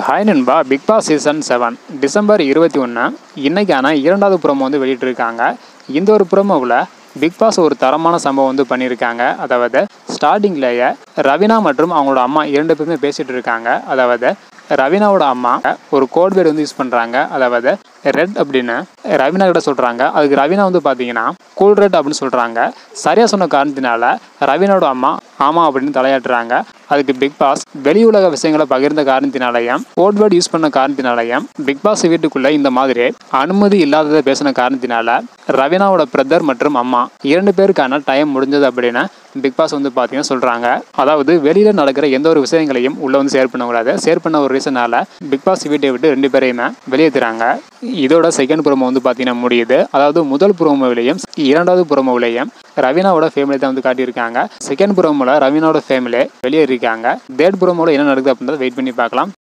Hi நண்பா, big Boss season 7 December 21 இன்னைக்கான இரண்டாவது ப்ரோமோ வந்து வெளியிட்டிருக்காங்க. இந்த ஒரு ப்ரோமோவில் பிக் பாஸ் ஒரு தரமான சம்பவம் வந்து பண்ணியிருக்காங்க. அதாவது ஸ்டார்டிங்லேயே ரவீனா மற்றும் அவங்களோட அம்மா 2 பேருமே பேசிகிட்டு இருக்காங்க. அதாவது ரவீனாவோட அம்மா ஒரு கோட் வேர்டு வந்து யூஸ் பண்ணுறாங்க. அதாவது ரெட் அப்படின்னு ரவீனா கிட்ட சொல்கிறாங்க. அதுக்கு ரவீனா வந்து பார்த்தீங்கன்னா கூல் ரெட் அப்படின்னு சொல்கிறாங்க. சரியாக சொன்ன காரணத்தினால ரவீனாவோட அம்மா ஆமாம் அப்படின்னு தலையாட்டுறாங்க. அதுக்கு பிக் பாஸ் வெளி உலக விஷயங்களை பகிர்ந்த காரணத்தினாலையும் கோட் வேர்டு யூஸ் பண்ண காரணத்தினாலையும் பிக் பாஸ் வீட்டுக்குள்ளே இந்த மாதிரி அனுமதி இல்லாததை பேசின காரணத்தினால ரவீனாவோட பிரதர் மற்றும் அம்மா 2 பேருக்கான டைம் முடிஞ்சது அப்படின்னு பிக் பாஸ் வந்து பார்த்தீங்கன்னா சொல்கிறாங்க. அதாவது வெளியில் நடக்கிற எந்த ஒரு விஷயங்களையும் உள்ளே வந்து ஷேர் பண்ணக்கூடாது. ஷேர் பண்ண ஒரு ரீசனால பிக் பாஸ் வீட்டை விட்டு 2 பேரையுமே வெளியேற்றுறாங்க. இதோட செகண்ட் ப்ரோமோ வந்து பார்த்தீங்கன்னா முடியுது. அதாவது முதல் ப்ரோமோவிலையும் இரண்டாவது ப்ரோமோவிலையும் ரவீனாவோட ஃபேமிலி தான் வந்து காட்டியிருக்காங்க. செகண்ட் ப்ரோமோவில் ரவீனாவோட ஃபேமிலி வெளியே இருக்காங்க. தேர்ட் ப்ரோமோவில் என்ன நடக்குது அப்படின்றத வெயிட் பண்ணி பார்க்கலாம்.